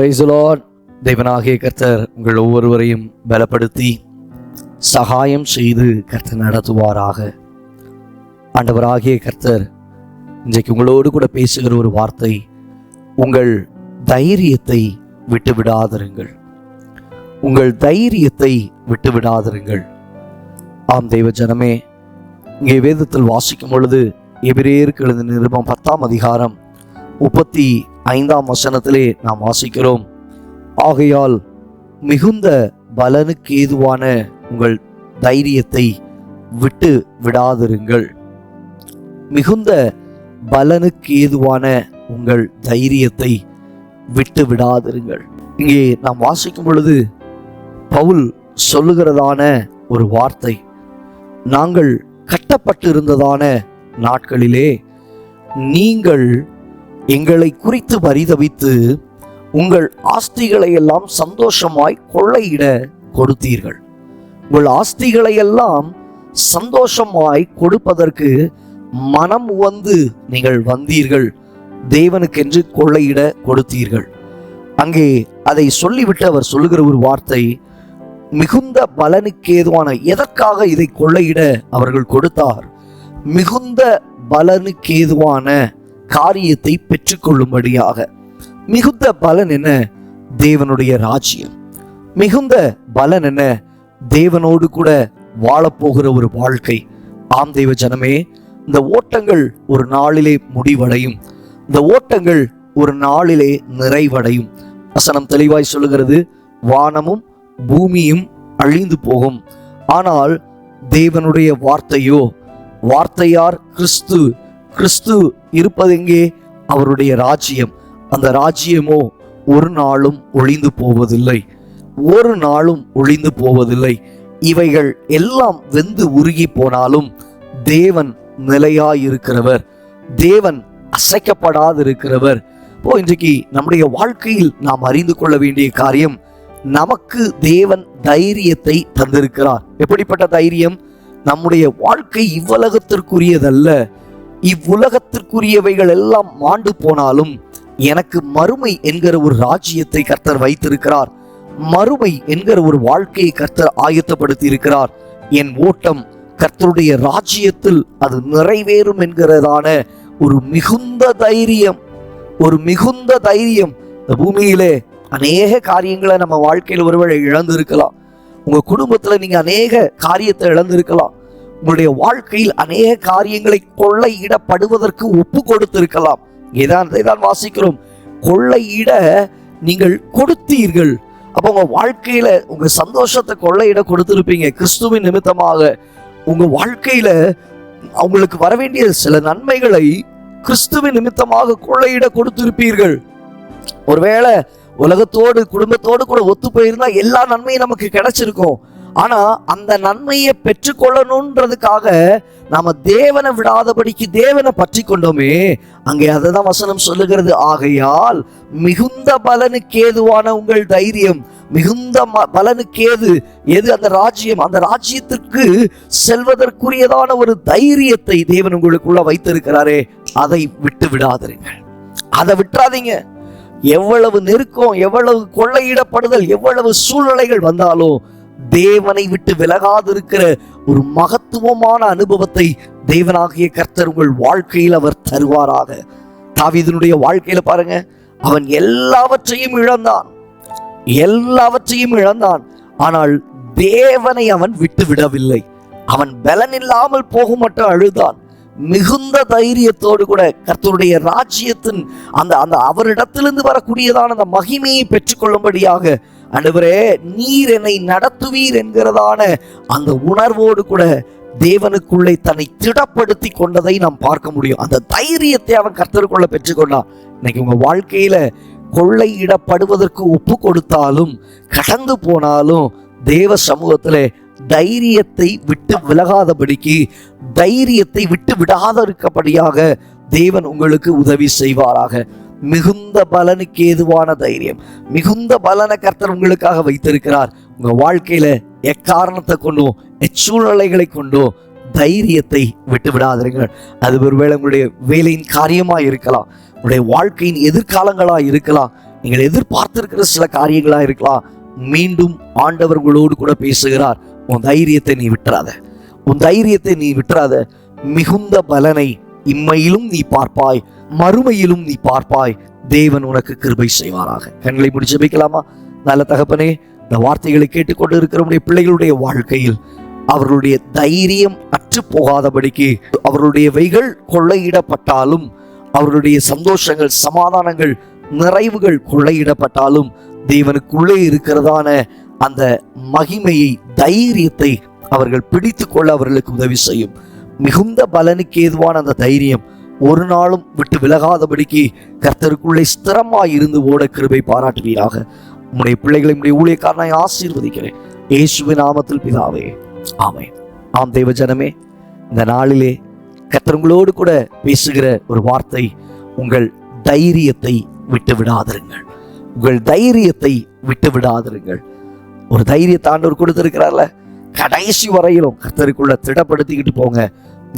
Praise the Lord. தேவனாகிய கர்த்தர் உங்கள் ஒவ்வொருவரையும் பலப்படுத்தி சகாயம் செய்து கர்த்தர் நடத்துவாராக. ஆண்டவராகிய கர்த்தர் இன்றைக்கு உங்களோடு கூட பேசுகிற ஒரு வார்த்தை, உங்கள் தைரியத்தை விட்டுவிடாதிருங்கள். உங்கள் தைரியத்தை விட்டுவிடாதிருங்கள். ஆம் தெய்வ ஜனமே, இங்கே வேதத்தில் வாசிக்கும் பொழுது எபிரேயருக்கு எழுதின நிருபம் 10ஆம் அதிகாரம் 35ஆம் வசனத்திலே நாம் வாசிக்கிறோம். ஆகையால் மிகுந்த பலனுக்கு ஏதுவான உங்கள் தைரியத்தை விட்டு விடாதிருங்கள். மிகுந்த பலனுக்கு ஏதுவான உங்கள் தைரியத்தை விட்டு விடாதிருங்கள். இங்கே நாம் வாசிக்கும் பொழுது பவுல் சொல்லுகிறதான ஒரு வார்த்தை, நாங்கள் கட்டப்பட்டு இருந்ததான நாட்களிலே நீங்கள் எங்களை குறித்து பரிதபித்து உங்கள் ஆஸ்திகளை எல்லாம் சந்தோஷமாய் கொள்ளையிட கொடுத்தீர்கள். உங்கள் ஆஸ்திகளை எல்லாம் சந்தோஷமாய் கொடுப்பதற்கு மனம் வந்து நீங்கள் வந்தீர்கள். தேவனுக்கென்று கொள்ளையிட கொடுத்தீர்கள். அங்கே அதை சொல்லிவிட்டு அவர் சொல்லுகிற ஒரு வார்த்தை, மிகுந்த பலனுக்கு ஏதுவான, எதற்காக இதை கொள்ளையிட அவர்கள் கொடுத்தார்? மிகுந்த பலனுக்கு ஏதுவான காரியத்தை பெற்றுக்கொள்ளும்படியாக. மிகுந்த பலன் என்ன? தேவனுடைய ராஜ்யம். மிகுந்த பலன் என்ன? தேவனோடு கூட வாழப்போகிற ஒரு வாழ்க்கை. ஆம் தெய்வ ஜனமே, இந்த ஓட்டங்கள் ஒரு நாளிலே முடிவடையும். இந்த ஓட்டங்கள் ஒரு நாளிலே நிறைவடையும். வசனம் தெளிவாய் சொல்லுகிறது, வானமும் பூமியும் அழிந்து போகும், ஆனால் தேவனுடைய வார்த்தையோ, வார்த்தையார் கிறிஸ்து, கிறிஸ்து இருப்பதெங்கே? அவருடைய ராஜ்யம். அந்த ராஜ்யமோ ஒரு நாளும் ஒழிந்து போவதில்லை, ஒரு நாளும் ஒழிந்து போவதில்லை. இவைகள் எல்லாம் வெந்து உருகி போனாலும் தேவன் நிலையாயிருக்கிறவர், தேவன் அசைக்கப்படாதிருக்கிறவர். இன்றைக்கு நம்முடைய வாழ்க்கையில் நாம் அறிந்து கொள்ள வேண்டிய காரியம், நமக்கு தேவன் தைரியத்தை தந்திருக்கிறார். எப்படிப்பட்ட தைரியம்? நம்முடைய வாழ்க்கை இவ்வுலகத்திற்குரியதல்ல. இவ்வுலகத்திற்குரியவைகள் எல்லாம் மாண்டு போனாலும் எனக்கு மறுமை என்கிற ஒரு ராஜ்யத்தை கர்த்தர் வைத்திருக்கிறார். மறுமை என்கிற ஒரு வாழ்க்கையை கர்த்தர் ஆயத்தப்படுத்தி இருக்கிறார். என் ஓட்டம் கர்த்தருடைய ராஜ்யத்தில் அது நிறைவேறும் என்கிறதான ஒரு மிகுந்த தைரியம், ஒரு மிகுந்த தைரியம். இந்த பூமியிலே அநேக காரியங்களை நம்ம வாழ்க்கையில் ஒருவேளை இழந்திருக்கலாம். உங்க குடும்பத்துல நீங்க அநேக காரியத்தை இழந்திருக்கலாம். உங்களுடைய வாழ்க்கையில் அநேக காரியங்களை கொள்ளையிடப்படுவதற்கு ஒப்பு கொடுத்திருக்கலாம். இதைதான் வாசிக்கிறோம், கொள்ளையிட நீங்கள் கொடுத்தீர்கள். அப்போ உங்க வாழ்க்கையில உங்க சந்தோஷத்தை கொள்ளையிட கொடுத்திருப்பீங்க. கிறிஸ்துவின் நிமித்தமாக உங்க வாழ்க்கையில அவங்களுக்கு வர வேண்டிய சில நன்மைகளை கிறிஸ்துவின் நிமித்தமாக கொள்ளையிட கொடுத்திருப்பீர்கள். ஒருவேளை உலகத்தோடு குடும்பத்தோடு கூட ஒத்து போயிருந்தா எல்லா நன்மையும் நமக்கு கிடைச்சிருக்கும். ஆனா அந்த நன்மையை பெற்றுக்கொள்ளணும்ன்றதுக்காக நாம தேவனை விடாதபடிக்கு தேவனை பற்றி கொண்டோமே. அங்கே அததான் வசனம் சொல்லுகிறது, ஆகையால் மிகுந்த பலனுக்கு ஏதுவான உங்கள் தைரியம். மிகுந்த பலனுக்கு எது? அந்த ராஜ்யம். அந்த ராஜ்யத்திற்கு செல்வதற்குரியதான ஒரு தைரியத்தை தேவன் உங்களுக்குள்ள வைத்திருக்கிறாரே, அதை விட்டு விடாதீர்கள். அதை விட்டுறாதீங்க. எவ்வளவு நெருக்கம், எவ்வளவு கொள்ளையிடப்படுதல், எவ்வளவு சூழ்நிலைகள் வந்தாலும் தேவனை விட்டு விலகாதிருக்கிற ஒரு மகத்துவமான அனுபவத்தை தேவனாகிய கர்த்தர் உங்கள் வாழ்க்கையில் அவர் தருவாராக. தாவீதினுடைய வாழ்க்கையில பாருங்க, அவன் எல்லாவற்றையும் இழந்தான், எல்லாவற்றையும் இழந்தான். ஆனால் தேவனை அவன் விட்டு விடவில்லை. அவன் பலன் இல்லாமல் போக மட்டும் அழுதான். மிகுந்த தைரியத்தோடு கூட கர்த்தருடைய ராஜ்யத்தின் அந்த அந்த அவரிடத்திலிருந்து வரக்கூடியதான அந்த மகிமையை பெற்றுக்கொள்ளும்படியாக, ஆண்டவரே நீர் என்னை நடத்துவீர் என்கிறதான அந்த உணர்வோடு கூட தேவனுக்குள்ளே தன்னை திடப்படுத்தி கொண்டதை நாம் பார்க்க முடியும். அந்த தைரியத்தை அவன் கர்த்தருக்குள்ள பெற்றுக்கொண்டான். இன்னைக்கு உங்க வாழ்க்கையில கொள்ளையிடப்படுவதற்கு ஒப்பு கொடுத்தாலும், கடந்து போனாலும், தேவ சமூகத்திலே தைரியத்தை விட்டு விலகாதபடிக்கு, தைரியத்தை விட்டு விடாத இருக்கபடியாக தேவன் உங்களுக்கு உதவி செய்வாராக. மிகுந்த பலனுக்கு ஏதுவான தைரியம், மிகுந்த பலனை கர்த்தர் உங்களுக்காக வைத்திருக்கிறார். உங்க வாழ்க்கையில எக்காரணத்தை கொண்டோ, எச்சூழ்நிலைகளை கொண்டோ தைரியத்தை விட்டு விடாதீர்கள். அது ஒருவேளை உங்களுடைய வேலையின் காரியமாக இருக்கலாம், உங்களுடைய வாழ்க்கையின் எதிர்காலங்களாக இருக்கலாம். நீங்கள் எதிர்பார்த்திருக்கிற சில காரியங்களா இருக்கலாம். மீண்டும் ஆண்டவர் உங்களோடு கூட பேசுகிறார். உன் தைரியத்தை நீ விட்டுறாத, உன் தைரியத்தை நீ விட்டுறாத. மிகுந்த பலனை இம்மையிலும் நீ பார்ப்பாய், மறுமையிலும் நீ பார்ப்பாய். தேவன் உனக்கு கிருபை செய்வாராக. கண்களை முடிச்சு வைக்கலாமா? நல்ல தகப்பனே, இந்த வார்த்தைகளை கேட்டுக்கொண்டு இருக்கிற பிள்ளைகளுடைய வாழ்க்கையில் அவர்களுடைய தைரியம் அற்று போகாதபடிக்கு, அவர்களுடைய வைகள் கொள்ளையிடப்பட்டாலும், அவர்களுடைய சந்தோஷங்கள், சமாதானங்கள், நிறைவுகள் கொள்ளையிடப்பட்டாலும், தேவனுக்குள்ளே இருக்கிறதான அந்த மகிமையை, தைரியத்தை அவர்கள் பிடித்து கொள்ள அவர்களுக்கு உதவி செய்யும். மிகுந்த பலனுக்கு ஏதுவான அந்த தைரியம் ஒரு நாளும் விட்டு விலகாதபடிக்கு கர்த்தருக்குள்ளே ஸ்திரமாய் இருந்து ஓட கிருபை பாராட்டுவீராக. உம்முடைய பிள்ளைகளை உம்முடைய ஊழியக்காரனாய் ஆசீர்வதிக்கிறேன் இயேசுவின் நாமத்தில் பிதாவே, ஆமென். ஆம் தேவ ஜனமே, இந்த நாளிலே கர்த்தர் உங்களோடு கூட பேசுகிற ஒரு வார்த்தை, உங்கள் தைரியத்தை விட்டு விடாதிருங்கள். உங்கள் தைரியத்தை விட்டு விடாதிருங்கள். ஒரு தைரியத்தை ஆண்டவர் கொடுத்திருக்கிறார்ல, கடைசி வரையிலும் கர்த்தருக்குள்ள திடப்படுத்திக்கிட்டு போங்க.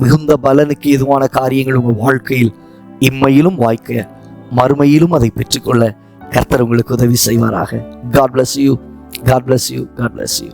மிகுந்த பலனுக்கு எதுவான காரியங்கள் உங்கள் வாழ்க்கையில் இம்மையிலும் வாய்க்க, மறுமையிலும் அதை பெற்றுக்கொள்ள கர்த்தர் உங்களுக்கு உதவி செய்வாராக. God bless you. God bless you. God bless you.